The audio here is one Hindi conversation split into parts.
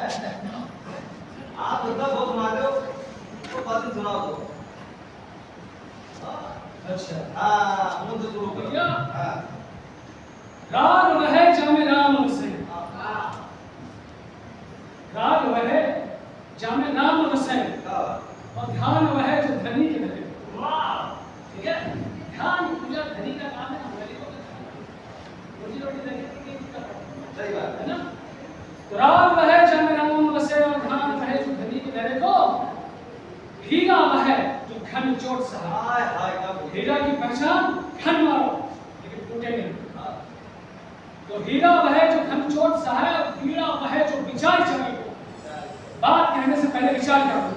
आप उतना बहुत सुनाते हो तो बात सुनाओ तो। अच्छा हाँ मुझे तो शुरू क्या करो। हाँ राग वह जामे राम से राग वह जामे नाम वसे और ध्यान वह जो धनी के धरे। ठीक है, ध्यान पूजा धनी का काम है, हमारे को रोजी रोटी देने के लिए सही बात है ना। तो राग वह जामे नाम वसे और ध्यान वह जो धनी के धरे को। हीरा वह जो घन चोट सहा। हाय हाय क्या बोल हीरा की पहचान घन मारो लेकिन टूटे नहीं। तो हीरा वह जो घन चोट सहा और पीड़ा वह जो विचार चले को। बात कहने से पहले विचार करो।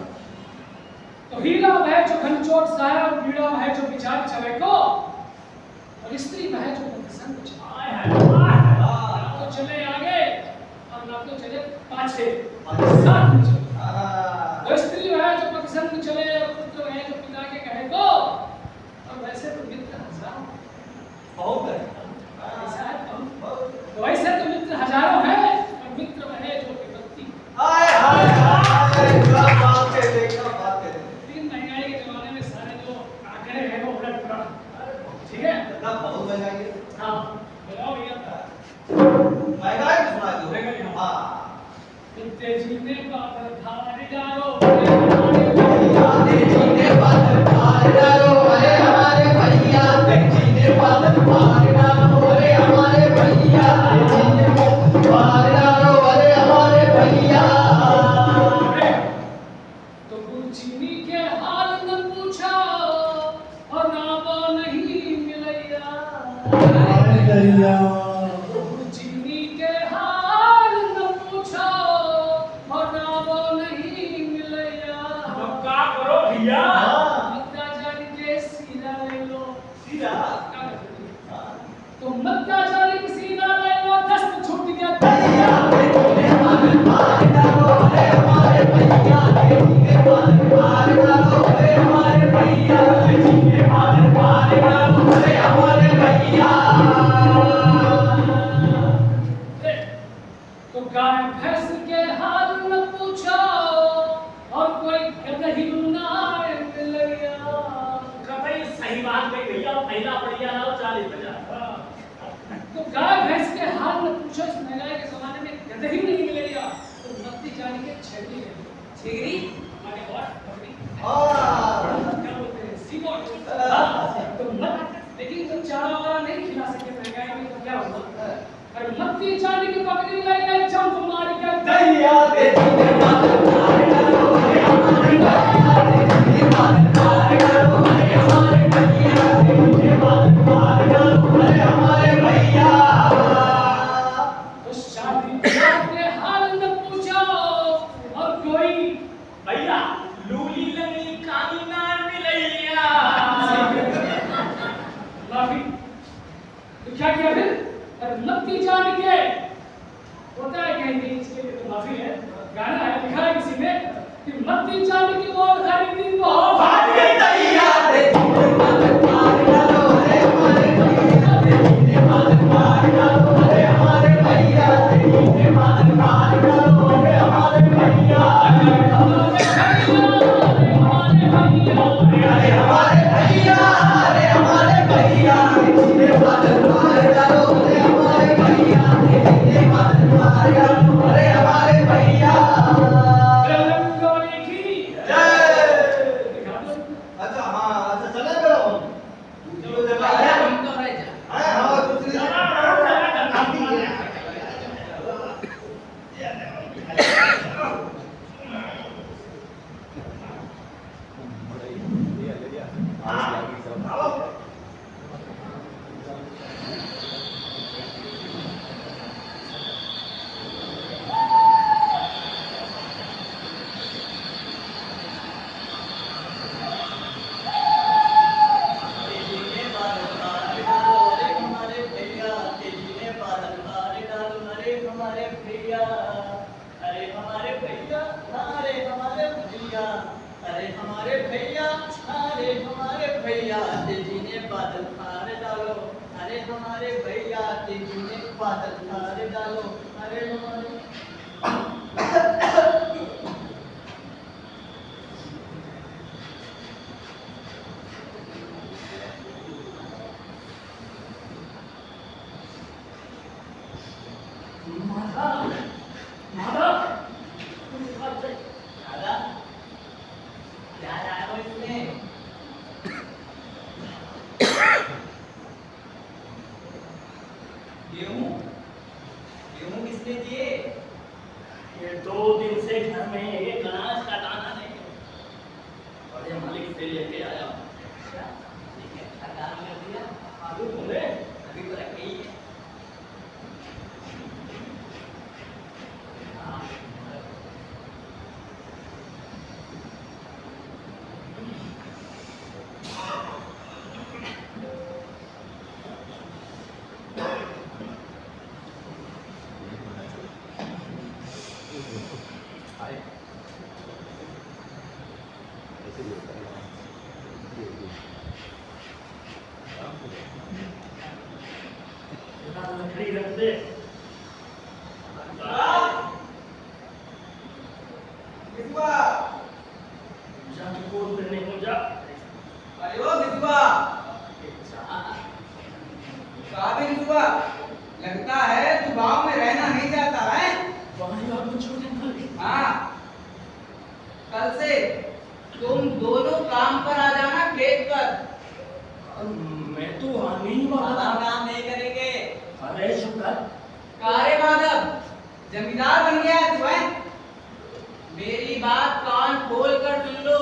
तो हीरा वह जो घन चोट सहा और पीड़ा वह जो विचार चले को और स्त्री वह जो पसंद चले। ना तो चले आगे और ना तो चले पाछे, साथ में चले। तो स्त्री वह जो पसंद चले और पुत्र वह जो पिता के कहे को। और वैसे तो मित्र हजारों बहुत है। ऐसा है तो वैसे तो मित्र हजारों हैं और मित्र वह जो विपत्ति। हाय हाय हाय क्या बात है देखा बात है। लेकिन महंगाई के जमाने में सारे जो आंकड़े हैं वो उलट पड़ा। ठीक है ना बहुत महंगाई है। हाँ बताओ भैया महंगाई तो सुना दो। महंगाई, हाँ। हाँ कुत्ते जीने पातर धारी डालो जीने पातर धार डालो अरे हमारे भैया जीने पातर धार डालो अरे हमारे भैया जीने पातर धार डालो अरे हमारे भैया। तो चीनी के हाल न पूछा और नावा नहीं मिलैया। चीनी के हाल न पूछा और नावा नहीं मिलैया। क्या करो भैया? मक्का जान के सीधा ले लो। सीधा तो मक्का जान के सीधा ले लो दस्त छूट गया। जीने पातर धार डालो अरे हमारे भैया जीने पातर धार डालो अरे हमारे भैया जीने पातर धार डालो अरे हमारे भैया। तो गाय भैंस के हाल न पूछो और कोई गदही ना मिलैया। कतई सही बात नहीं भैया, पहला बढ़िया लाओ 40,000। तो गाय भैंस के हाल न पूछो, इस महंगाई के जमाने में गदही नहीं मिलेगा। तो नत्ती जानी के छेड़ी ले लो। छिगरी हमारे और पकड़ी हाँ क्या बोलते हैं सीबोट। हाँ, तो मत लेकिन तुम चारा वाला नहीं खिला सके महंगाई में तो क्या होगा। और नत्ती जानी की पकड़ी लाई लाई जंप मार के दैया दे जीने पातर धार डालो अरे हमारे भैया जीने पातर धार डालो अरे हमारे भैया जीने पातर धार डालो अरे हमारे भैया। तो शादी के हाल न पूछो और कोई भैया लूली लंगली कानी नार मिलैया। माफी। तो क्या किया फिर और नत्ती जान के होता है कहीं कहीं इसके लिए तो माफी है। गाना है लिखा है किसी ने कि नत्ती जान की मोर खरीदी बहुत भाग गई दैया दे जीने पातर धार डालो अरे हमारे भैया जीने पातर धार डालो अरे हमारे भैया जीने पातर धार डालो अरे हमारे भैया। अरे हमारे भैया अरे हमारे भैया जीने पातर धार डालो अरे हमारे भैया जीने पातर धार डालो अरे हमारे भैया। रंगोली की जय। दिखा दो। अच्छा हाँ अच्छा चले गए हम चलो जब आया हाँ हाँ दूसरी जीने पातर धार डालो अरे हमारे भैया जीने पातर धार डालो अरे हमारे भैया। अरे हमारे भैया अरे हमारे भैया अरे हमारे भैया अरे हमारे भैया जीने पातर धार डालो अरे हमारे भैया जीने पातर धार डालो अरे हमारे लकड़ी रख दे। बिजुआ, जाके कोट करने को जा। अरे ओ बिजुआ, कहाँ पे बिजुआ? लगता है तू गांव में रहना नहीं चाहता है? हाँ, कल से तुम दोनों काम पर आ जाना खेत पर। मैं तो आने ही वाला था। काम नहीं करेंगे। अरे शुक्र। कारे माधव, जमींदार बन गया है तू है? मेरी बात कान खोल कर सुन लो।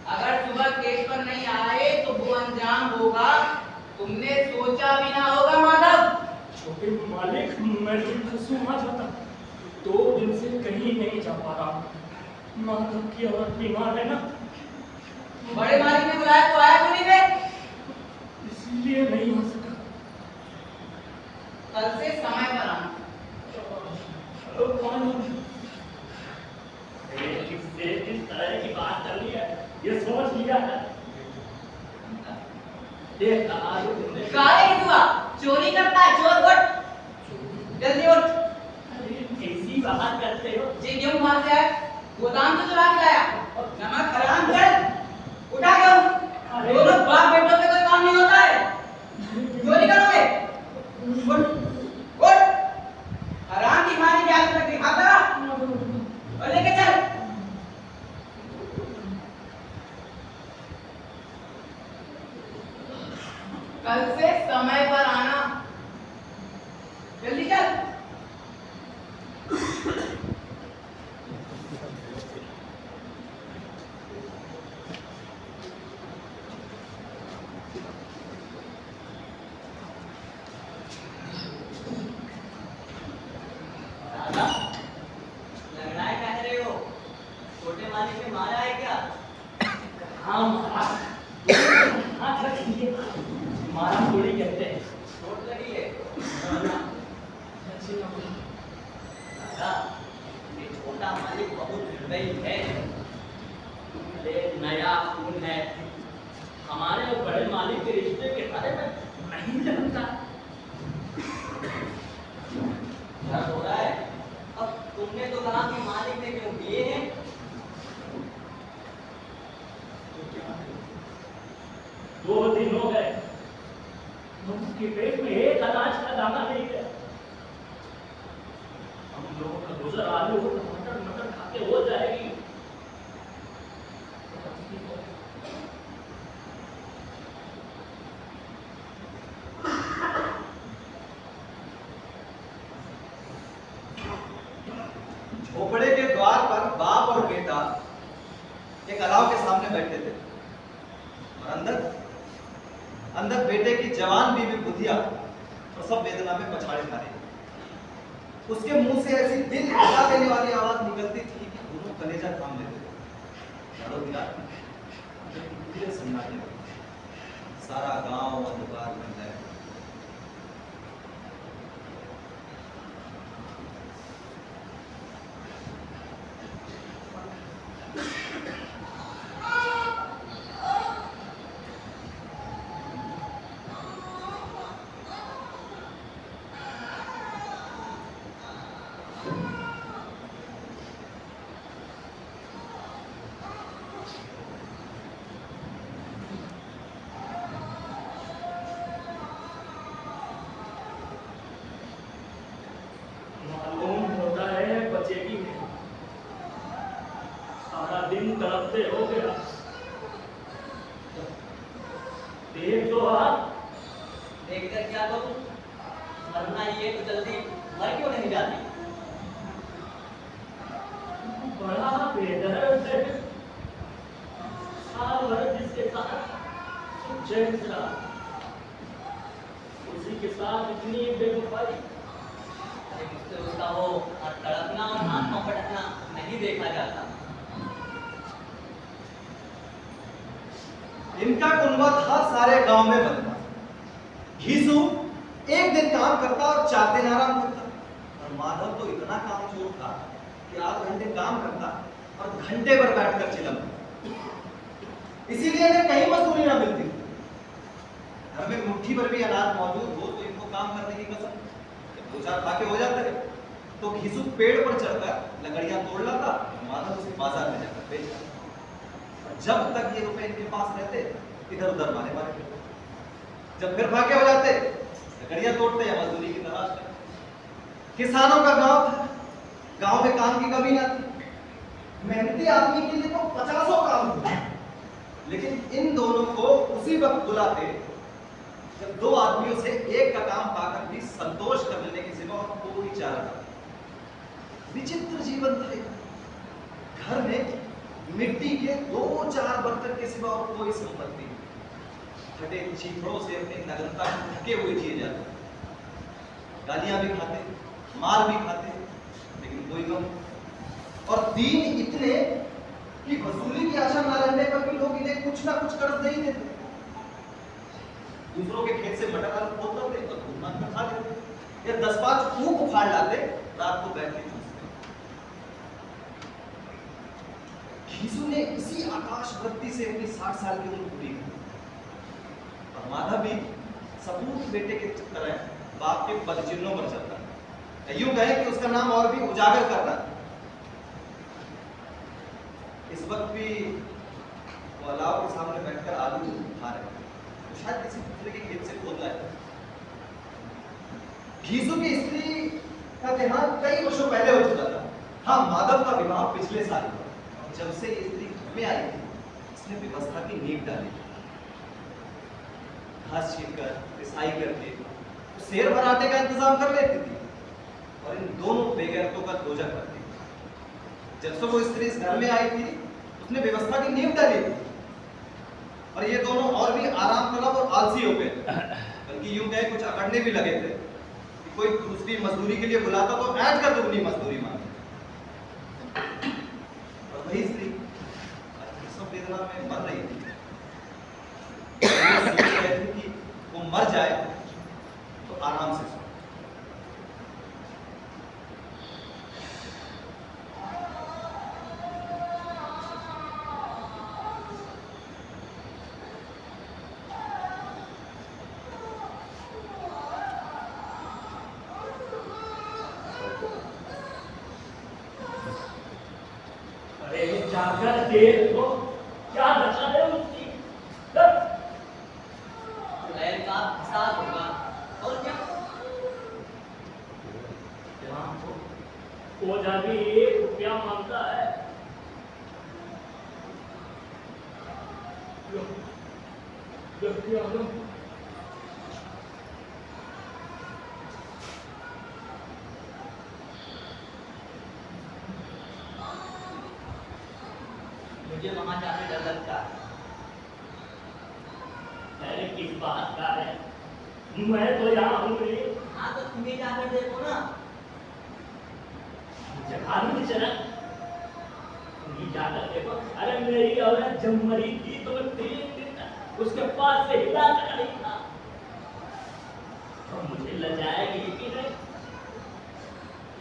अगर सुबह खेत पर नहीं आए तो वो अंजाम होगा तुमने सोचा भी ना होगा माधव। छोटे मालिक, मैं तो फंसू आ जाता। 2 दिन से कहीं नहीं जा पा रहा। माधव की औरत बीमार है ना, बड़े मालिक ने बुलाया तो आया क्यों नहीं बे? इसलिए नहीं आ सका। कल से समय पर आना। किससे किस तरह की बात चल रही है ये सोच लिया है। देख काहे बिजुआ, चोरी करता है चोर उठ। जल्दी उठ। कैसी बात करते हो? जी गेहूं कहाँ से आया? गोदाम से चुरा के लाया। नमक हराम कर। उठा क्यों? दोनों बाप बेटों पे कोई काम नहीं होता है। चोरी करोगे? उठ, उठ। हराम की खानी की आदत लग गई। खाता और लेके चल। कल से समय पर आना। जल्दी चल। दादा, लड़ाई कह रहे हो? छोटे मालिक ने मारा है क्या? हाथ रखिए। मारा थोड़ी कहते हैं। चोट लगी है? दादा, ये छोटा मालिक बहुत निर्दयी है। अरे नया खून है। हमारे और बड़े मालिक के रिश्ते के बारे में नहीं जानता। क्या हो रहा है? अब तुमने तो कहा कि मालिक ने क्यों दिए हैं? तो क्या है? 2 दिन हो गए, उसके पेट में एक अनाज का दाना नहीं गया। हम लोगों का गुजर आलू टमाटर मटर खाते हो जाएगी। झोपड़े के द्वार पर बाप और बेटा एक अलाव के सामने बैठे थे और अंदर बेटे की जवान बीवी बुधिया और सब वेदना में पछाड़े खा रही। उसके मुंह से ऐसी दिल हिला देने वाली आवाज निकलती थी कि दोनों कलेजा थाम लेते थे। चारों धीरे सन्नाटे लगे। सारा गांव अंधकार बन जाए। मालूम होता है बचेगी नहीं। सारा दिन तड़पते हो गया। देख तो आप। देखकर क्या करूं? मरना ही है तो जल्दी मर क्यों नहीं जाती? बड़ा बेदर्द है। साल भर जिसके साथ चैन से रहा, उसी के साथ इतनी बेवफाई। अरे मुझसे उसका वो तड़पना और आत्मा भटकना नहीं देखा जाता। इनका कुनबा था सारे गांव में बनता। घीसू एक दिन काम करता और 4 दिन आराम करता। और माधव तो इतना कामचोर था कि 8 घंटे काम करता और घंटे भर बैठकर चिलमता। इसीलिए इन्हें कहीं मजदूरी ना मिलती। घर में मुट्ठी भर भी अनाज मौजूद हो तो इनको काम करने की कसम। जब 2-4 फाके हो जाते तो घिसू पेड़ पर चढ़कर लकड़ियां तोड़ लाता, माधव उसे बाजार में जाकर बेचता। जब तक ये रुपए इनके पास रहते इधर उधर मारे मारे, जब फिर फाके हो जाते लकड़ियां तोड़ते या मजदूरी की तलाश करते। किसानों का गांव था, गांव में काम की कमी ना थी। मेहनती आदमी के लिए तो 50 काम होते, लेकिन इन दोनों को उसी वक्त बुलाते जब 2 आदमियों से एक का काम पाकर भी संतोष कर लेने के सिवा और कोई चारा था। विचित्र जीवन था। घर में मिट्टी के 2-4 बर्तन के सिवा और कोई संपत्ति नहीं। फटे चीथड़ों से अपनी नग्नता को ढके हुए जिए जाते, गालियां भी खाते, मार भी खाते, लेकिन कोई गम। और दीन इतने कि वसूली की आशा न रहने पर भी लोग इन्हें कुछ ना कुछ कर्ज नहीं देते। दूसरों के खेत से मटर आलू खोद लाते और घूम कर खा लेते, या 10-5 ऊख उखाड़ लाते, रात को बैठ के चूसते। घीसू ने इसी आकाश वृत्ति से अपनी 60 साल की उम्र पूरी की। और माधव भी सपूत बेटे के तरह बाप के पदचिन्हों पर चलता है। यूं कहे कि उसका नाम और भी उजागर कर रहा है। इस वक्त भी वो अलाव के सामने बैठकर आलू खा रहे हैं, तो शायद किसी दूसरे के खेत से खोद लाए। घीसू की स्त्री का देहांत कई वर्षों पहले हो चुका था। हाँ, माधव का विवाह पिछले साल हुआ। जब से ये स्त्री घर में आई थी, इसने व्यवस्था की नींव डाली। घास छीलकर, पिसाई करके शेर भर आटे का इंतजाम कर लेती थी और इन दोनों बेगैरतों का खोजा करती थी। जब से वो स्त्री इस घर में आई थी, उसने व्यवस्था की नींव डाली थी और ये दोनों और भी आराम तलब और आलसी हो गए, बल्कि यूं कहे कुछ अकड़ने भी लगे थे कि कोई दूसरी मजदूरी के लिए बुलाता तो ऐड कर दुगनी मजदूरी मांगे। और वही स्त्री सब वेदना में मर रही थी। सोच रहे थे कि वो मर जाए तो आराम से सो। अरे जाकर देख लो, क्या दशा है उसकी। चुड़ैल का फसाद होगा और क्या। वो जानी 1 रुपया मांगता है। मुझे वहां जाने डर लगता है। अरे किस बात का है, मैं तो यहाँ हूँ नहीं। हाँ तो तुम्हें जाकर देखो ना। जखानी चला नहीं जाकर देखो। अरे मेरी औरत जब मरी थी तो मैं 3 दिन तक उसके पास से हिला कर नहीं था। तो मुझे लजाएगी कि नहीं,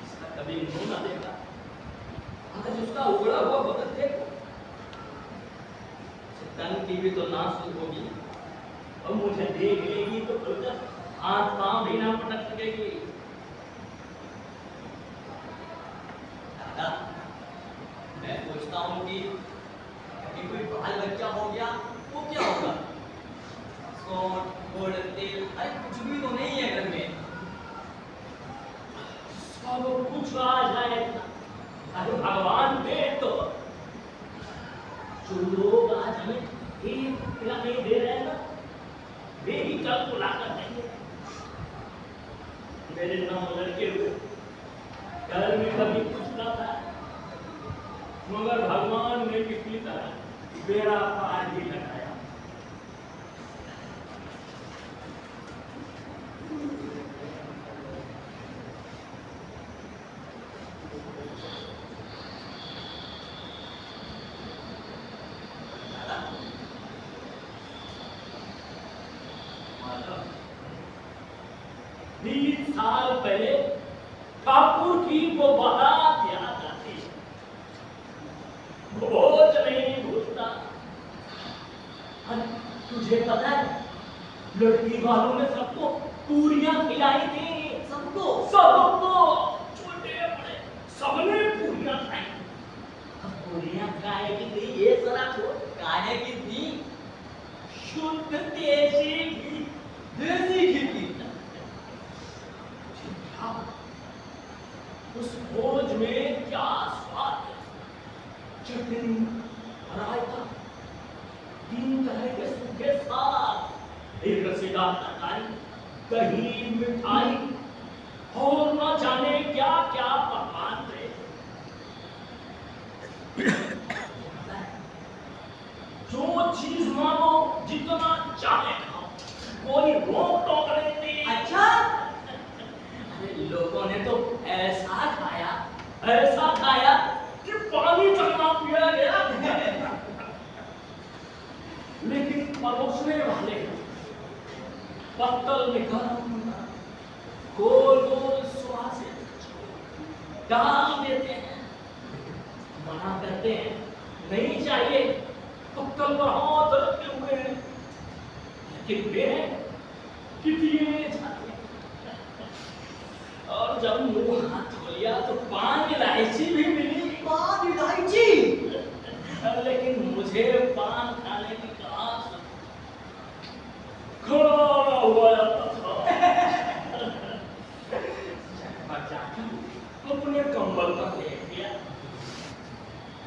इसका कभी मुंह ना देखा। आज उसका उगड़ा हुआ बदन देखो, तन की भी तो नासुक होगी और मुझे देख लेगी तो हाथ पांव भी ना पटक सकेगी। दादा, मैं सोचता हूँ कि कभी कोई बाल बच्चा हो गया तो क्या होगा। सोट, गुड़, तेल, अरे कुछ भी तो नहीं है घर में। सब कुछ आ जाएगा। अरे भगवान दे तो। जो लोग आज हमें 1 रुपया नहीं दे रहे हैं ना, वे ही कल बुला कर देंगे। मेरे नाम लड़के हुए घर में कभी कुछ ना था, मगर भगवान ने किसी तरह बेड़ा पार ही लगाया। दादा, 20 साल पहले ठाकुर की वो बारात याद आती है। वालों ने सबको पूरियां खिलाई थी। सबको सबको, छोटे बड़े सबने पूरियां खाई। अब पूरियां काहे की थी ये जरा छोड़। काहे की थी? शुद्ध देसी घी। देसी घी की। क्या उस भोज में क्या स्वाद है। चटनी, रायता, 3 तरह के सूखे साग, एक रसीदार तरकारी, दही, मिठाई और न जाने क्या क्या पकवान थे। जो चीज मांगो जितना चाहे खाओ, कोई रोक टोक नहीं थी। अच्छा, अरे लोगों ने तो ऐसा खाया कि पानी तक ना पिया गया। लेकिन परोसने वाले पत्तल में गरम गोल गोल सुहासित डाल देते हैं। मना करते हैं नहीं चाहिए, पत्तल पर हाथ रखे हुए हैं, लेकिन वे कितने जाते हैं। और जब मुंह हाथ धो लिया तो पान इलायची भी मिली। पान इलायची। लेकिन मुझे पान खाने की कहाँ से खड़ा हुआ जाता था। जाकर अपने कंबल पर लेट गया।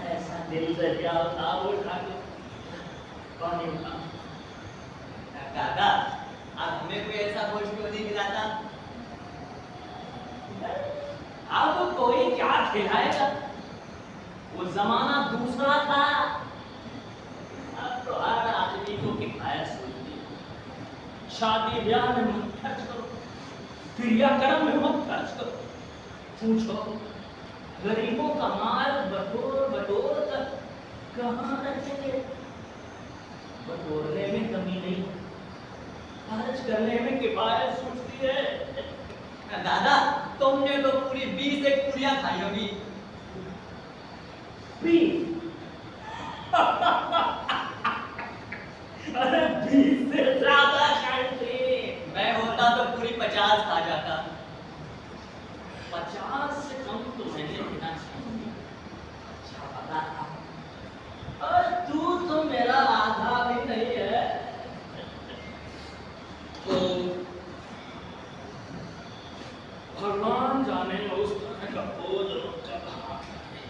ऐसा दिल से क्या था वो उठा के पानी उठा। दादा, अब हमें कोई ऐसा भोज क्यों नहीं खिलाता? अब कोई क्या खिलाएगा, वो जमाना दूसरा था। अब तो हर आदमी को किफायत सोचती है। शादी ब्याह में मत खर्च करो, क्रियाक्रम में मत खर्च करो। पूछो गरीबों का माल बटोर कर कहाँ रखेंगे। बटोरने में कमी नहीं, खर्च करने में किफायत सोचती है। दादा, तुमने तो पूरी 20 एक पूरियां खाई होगी। 20? अरे 20 से ज्यादा खाई थी। मैं होता तो पूरी 50 खा जाता। 50 से कम तो मैंने बिना चाहिए। अच्छा पता था। और तू तो मेरा आधा भी नहीं है। तो भगवान जाने उस तरह का बोझ कब हाथ में।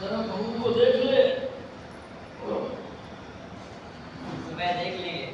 जरा बहू को देख ले। सुबह देख लेंगे।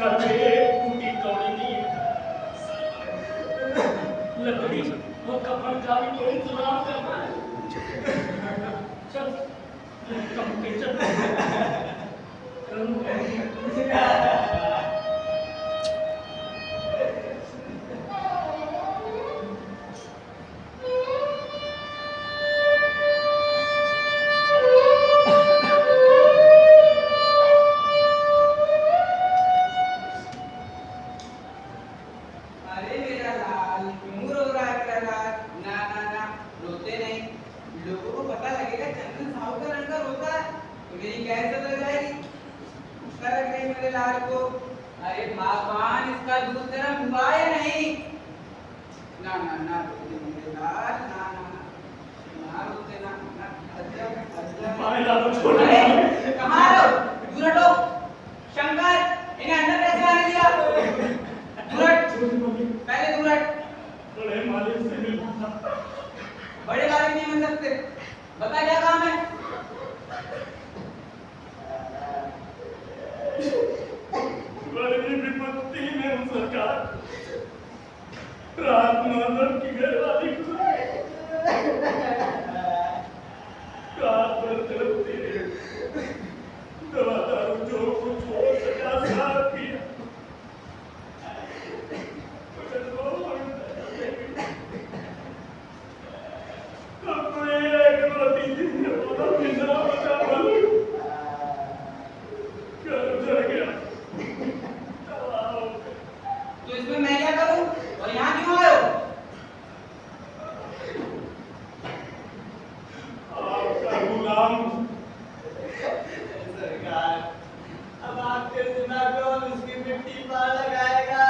कच्चे टूटी कौड़ी नहीं है। लकड़ी वो कफन का भी तो इंतजाम करना है। चल कम के चल। अरे मेरा लाल क्यों रो रहा है मेरा लाल? ना ना ना, रोते नहीं। लोगों को पता लगेगा चंदन साहू का लड़का रोता है तो मेरी कैसे लग जाएगी? उसका लग रही मेरे लाल को। अरे भगवान, इसका दूध गर्म हुआ या नहीं? ना ना ना, रोते मेरे लाल, ना ना ना, ना रोते ना ना। मारे लालो छोड़। अरे कहाँ हो? दूर हटो। शंकर, इन्हें अंदर कैसे आने दिया? दूर हट। पहले दूर हट। बड़े मालिक से मिलना था। बड़े मालिक नहीं बन सकते। बता क्या काम है? बड़ी विपत्ति में सरकार रात नौकर की घरवाली को कार पर तड़पती रही। दवा दारू जो कुछ हो सका साथ किया। तो इसमें मैं क्या करूं? और यहाँ क्यों आए हो? सरकार, अब आपके सिवा कौन उसकी मिट्टी पार लगाएगा?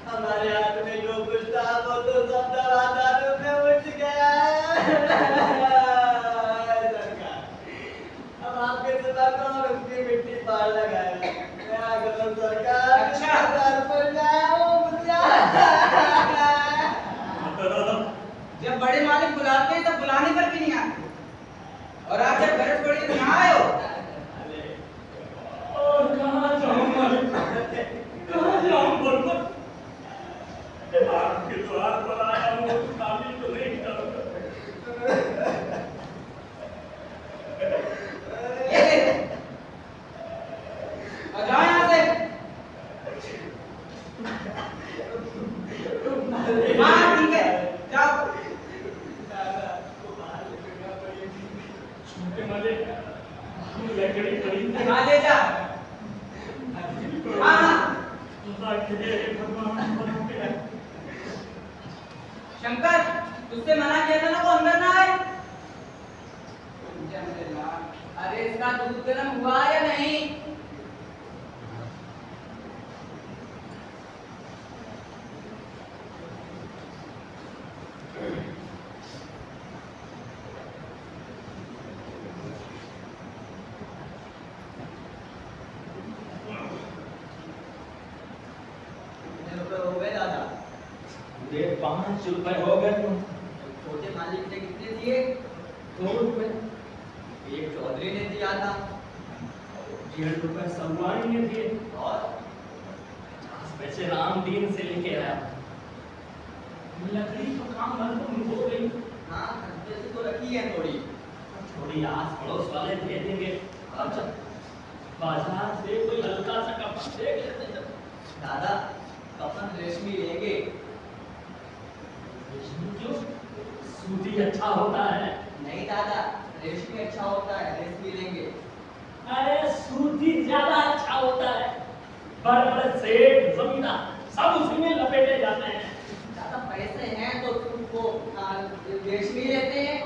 हमारे हाथ में जो कुछ था वो तो सब दवा दारू में उठ गया है। सरकार, अब आपके सिवा कौन उसकी मिट्टी पार लगाएगा? क्या करूं सरकार? अच्छा। घर पर जाऊं मुझे। जब बड़े मालिक बुलाते हैं तब बुलाने पर भी नहीं आते, और आप जब गरज पड़ी तो यहाँ आए हो। और कहाँ जाऊं मालिक? कहाँ जाऊं बरबर? आपके द्वार पर आया हूँ, खाली तो नहीं जाऊंगा। ये ले। और जाओ यहाँ से। हाँ ठीक है, जाओ। छोटे मालिक, लकड़ी खरीदने हाँ ले जा। हाँ हाँ। शंकर, तुझसे मना किया था ना वो अंदर ना आए। अरे इसका दूध गर्म हुआ या नहीं? कितने रुपए हो गए दादा? ये 5 रुपए हो गए तुम। छोटे मालिक ने कितने दिए? 2 रुपए। एक चौधरी ने दिया था। 1.5 रुपए सलवानी ने दिए। और 50 पैसे रामदीन से लेके आया। लकड़ी तो काम भरपूर हो गई। हाँ, खर्चे से तो रखी है थोड़ी। थोड़ी आस पड़ोस वाले दे देंगे। अच्छा, बाजार से कोई हल्का सा कपड़ा देख लेते हैं। दादा, कफन रेशमी लेंगे। रेशमी क्यों? सूती अच्छा होता है। नहीं दादा, रेशमी अच्छा होता है, रेशमी लेंगे। अरे सूती ज्यादा अच्छा होता है। बड़े बड़े सेठ जमींदार सब उसी में लपेटे जाते हैं। दादा पैसे हैं तो तुमको रेशमी लेते हैं।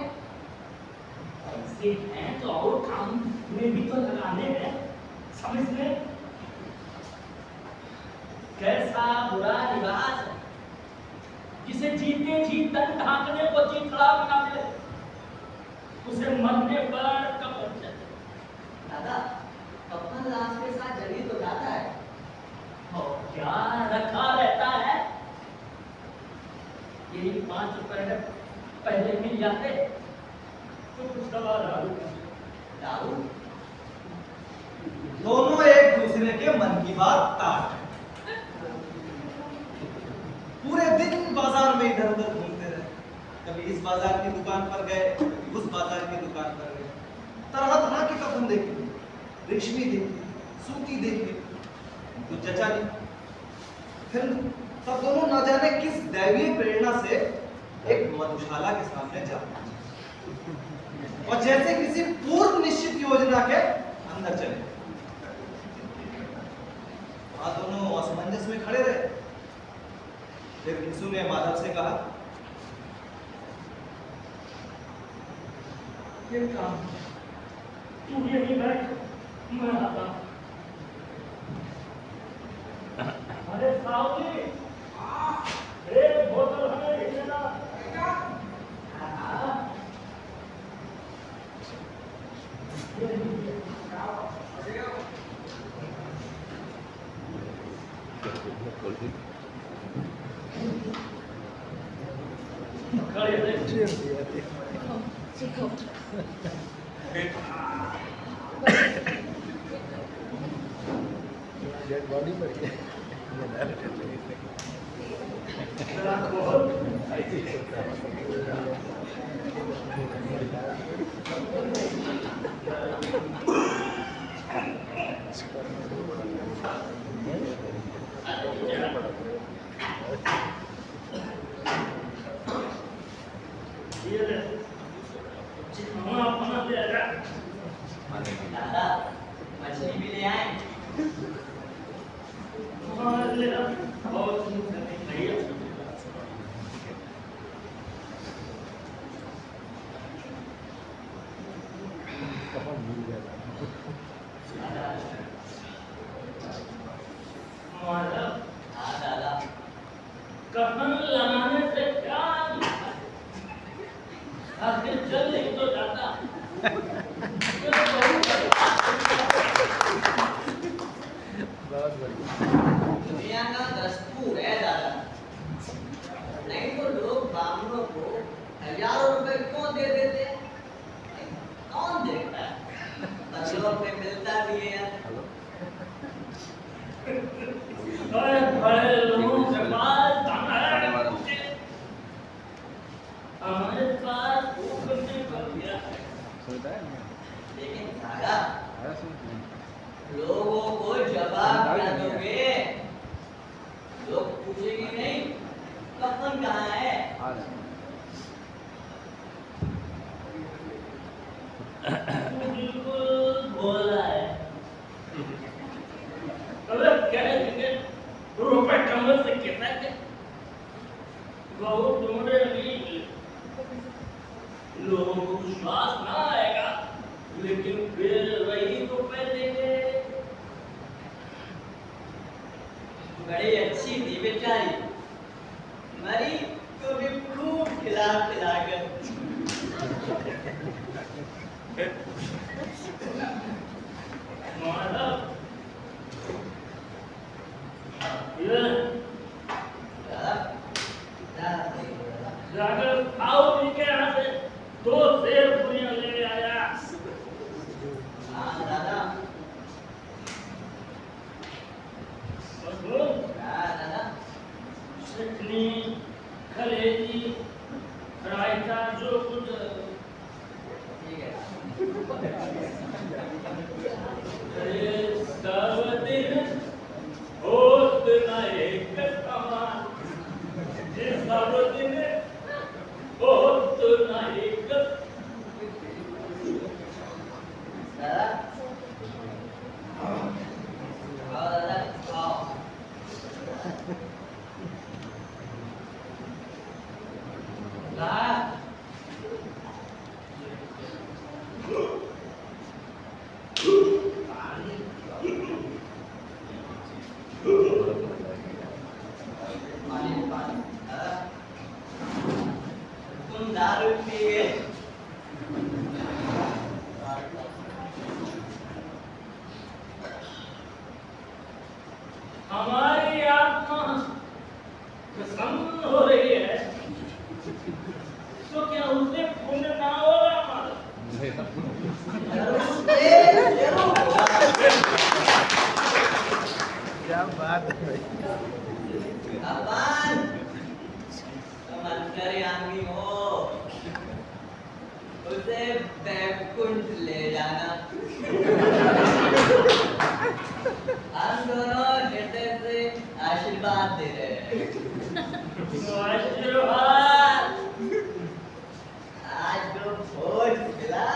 ऐसे हैं तो और काम में भी तो लगाने हैं। समझ ले कैसा बुरा लिबास है जिसे जीते जी तन ढांकने को चिथड़ा बना मिले, उसे मरने पर कफन चाहिए। दादा, कफन लाश के साथ जड़ी तो जाता है। और क्या रखा रहता है? यही 5 रुपए पहले मिल जाते तो कुछ दवा दारू दारू? दोनों एक के मन की बात ताट। पूरे दिन बाजार में इधर उधर घूमते रहे, कभी इस बाजार की दुकान पर गए, कभी उस बाजार की दुकान पर गए, तरह तरह के कपड़े देखे, रेशमी देखे, सूती देखे, तो जचा नहीं। फिर तब दोनों न जाने किस दैवीय प्रेरणा से एक मधुशाला के सामने जा पहुंचे और जैसे किसी पूर्व निश्चित योजना के अंदर चले। वहां दोनों असमंजस में खड़े रहे। फिर भिक्षु ने माधव से कहा, ये काम तू यही बैठ, मैं आता। अरे साहब जी, एक बोतल हमें लिख देना। डेड बॉडी पर दादा मछली भी ले आए। हाँ दादा, कफन लगाने से क्या आखिर चल नहीं तो जाता। बहुत बढ़िया। दुनिया का दस्तूर है दादा, नहीं तो लोग बामनों को हजारों रुपए क्यों दे देते हैं? कौन देता है? बच्चों पे मिलता भी है यार। बड़े बड़े लोगों के पास हमारे पास वो करने को दिया है। सुनता है ना? लेकिन दादा, आया सुनता है? लोगों को जवाब क्या दोगे? लोग पूछेंगे नहीं कफन कहाँ है? आ रहा है। तू बिल्कुल बोला है। अगर कह देंगे रुपए कमर से कहता है बहुत ढूंढे नहीं, लोगों को विश्वास ना आएगा, लेकिन फिर वही रुपए देंगे। बड़ी अच्छी थी बेचारी, मरी तो भी खूब खिला पिला कर। माधव, ये जाकर आओ इनके यहाँ से 2 सेर पूरियां ले आया। हाँ दादा, और हाँ दादा, चटनी, कलेजी, रायता, जो कुछ ठीक है। सब दिन होता एक कमाल, सब दिन होता एक। दादा, आओ दादा, आओ। दादा, पानी पानी। दादा, तुम दारू पी गए। हमारी आत्मा प्रसन्न हो रही है, तो क्या उससे पुण्य ना होगा हमारा? जरूर क्या बात है भाई। अपन तुम अंतर्यामी हो, उसे बैकुंठ ले जाना। हम दोनों हृदय से आशीर्वाद दे रहे हैं। आशीर्वाद। आज जो भोज मिला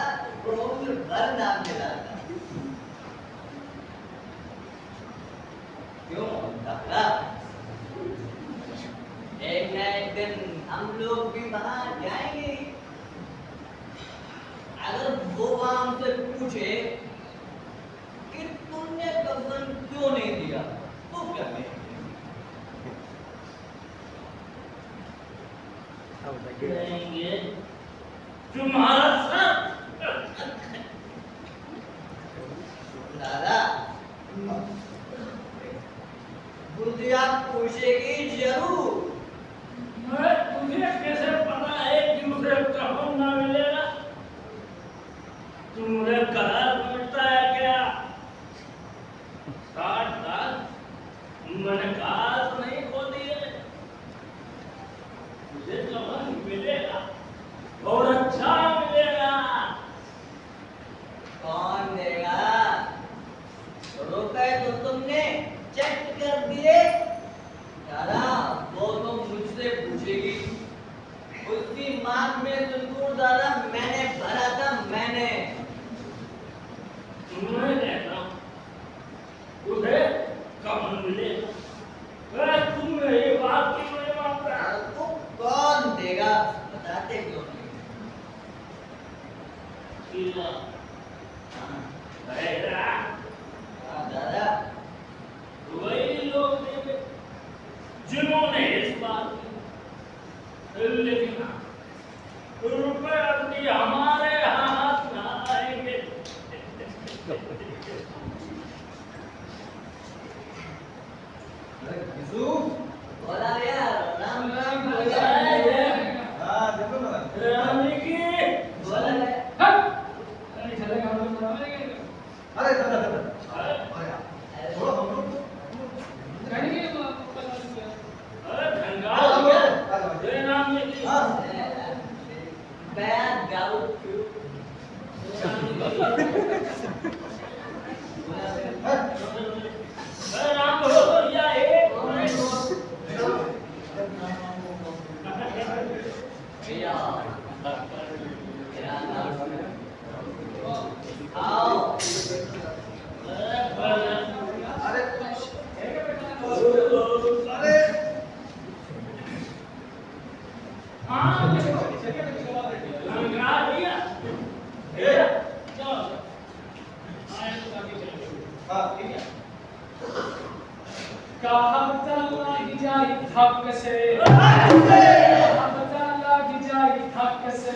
वो उम्र भर ना मिला था। क्यों दादा? एक न एक दिन हम लोग भी वहां जाएंगे। अगर वो हमसे पूछे कि तुमने कसम क्यों नहीं दिया तो क्या कहेंगे? कहेंगे तुम्हारा साथ। दादा बुद्धिया पूछेगी जरूर। मैं तुझे कैसे पता है कि मुझे कहाँ ना मिलेगा? तू मुझे गला समझता है क्या? साठ साल मैंने कहा नहीं खोदी है। मुझे कहाँ मिलेगा और अच्छा मिलेगा। कौन देगा? रुपए तो तुमने चेक कर दिए। दादा वो तो मुझसे पूछेगी। उसकी मांग में सिंदूर दादा मैंने भरा था, मैंने। मैं कहता हूँ तुझे कहाँ मिलेगा? मैं तुम्हें ये बात क्यों नहीं मानता? तो कौन देगा? बताते क्यों नहीं? हाँ, हाँ, दादा वही लोग देंगे जिन्होंने इस बात की, लेकिन रुपए अपनी हमारे हाथ में आएंगे। अरे विजू, बोला यार, राम राम बोला बोला। हाँ देखो ना। रानी की बोला है। हट! नहीं चलेगा, हम लोग मरवाएंगे। अरे दादा दादा, अरे थोड़ा हम लोग कहने के लिए बता दिया। अरे कंगाल क्या? ये रानी की हाँ। Bad doubt too. राम बोलो या एक भैया, मेरा नाम आओ। अरे कुछ अरे हाँ, चलिए, जवाब दीजिए। कंगाल भैया ए चलो। आए तो आगे चलिए। हाँ ठीक है। कहाँ लगी जाई थक से, कहाँ लगी जाई थक से,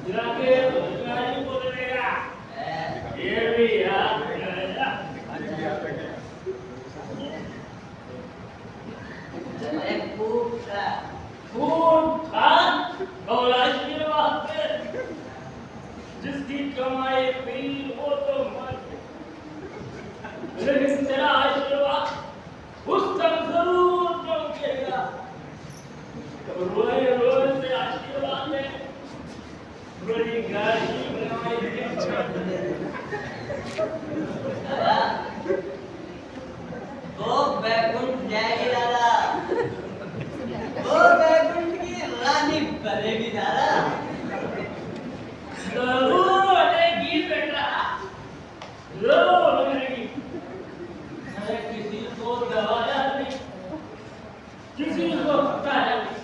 जाके गाड़ी बोलेगा ये भी याद करेगा खूब था खून था और आशीर्वाद पे जिसकी कमाई पी वो तो मर लेकिन तेरा आशीर्वाद उस तक जरूर पहुंचेगा रोए रोए से आशीर्वाद है बड़ी गाड़ी दादा वो बैकुंठ जाएगी दादा वो बैकुंठ की रानी बनेगी दादा जरूर बनेगी बेटा जरूर बनेगी अरे किसी को दवाया नहीं किसी को बताया नहीं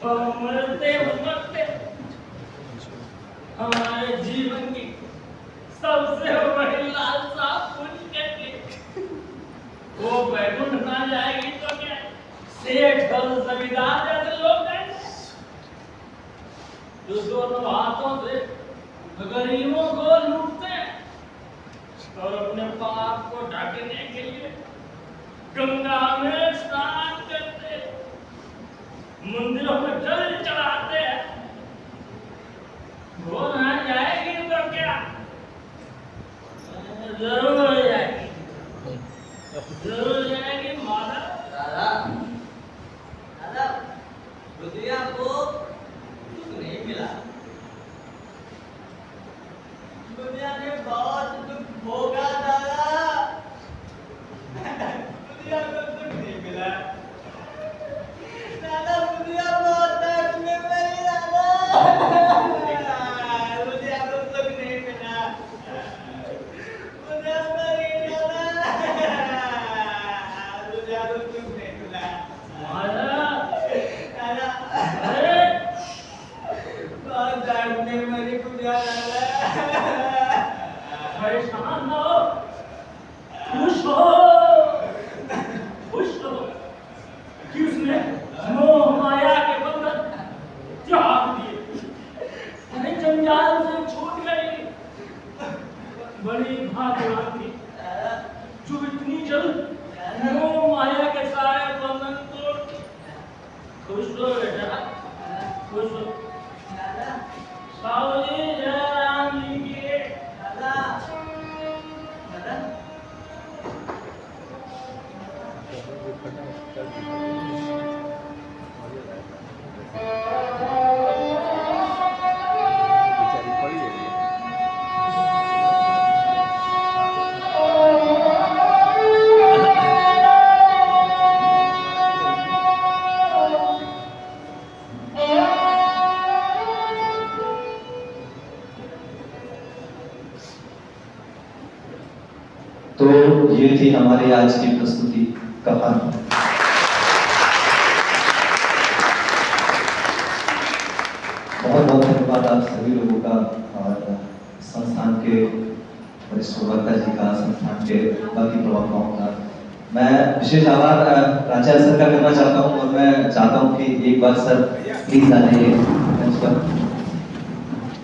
और मरते मरते हमारे जीवन की सबसे बड़ी लालसा पूरी करके वो बैकुंठ ना जाएगी तो क्या सेठ और जमींदार जैसे लोग जाएंगे जो दोनों हाथों से गरीबों को लूटते हैं और अपने पाप को ढकने के लिए गंगा में स्नान करते मंदिरों में जल चढ़ाते हैं वो ना जाएगी तो क्या जरूर जाएगी जरूर जाएगी माता दादा दादा रुद्रिया को दुख नहीं मिला दुनिया ने बहुत दुख भोगा दादा दुनिया को दुख नहीं मिला दादा दुनिया बहुत दर्द में पड़ी दादा दुनिया को दुख नहीं मिला दुनिया मरी दादा दुनिया को दुख नहीं मिला माता दादा अरे बहुत दर्द में मरी दुनिया दादा परेशान ना हो खुश हो खुश हो कि उसने मोह माया के बंधन त्याग दिए अरे जंजाल से छूट गई बड़ी भाग्यवान थी जो इतनी जल्द मोह माया के सारे बंधन तोड़ दी। खुश हो बेटा खुश हो दादा सावली जयराम जी की दादा दादा बेचारी पड़ी है तो ये थी हमारी आज की प्रस्तुति कहानी। बहुत बहुत धन्यवाद आप सभी लोगों का और संस्थान के वरिष्ठ प्रवक्ता जी का, संस्थान के बाकी प्रवक्ताओं का। मैं विशेष आभार प्राचार्य सर का करना चाहता हूँ और मैं चाहता हूँ कि एक बार सर प्लीज आ जाइए मंच पर।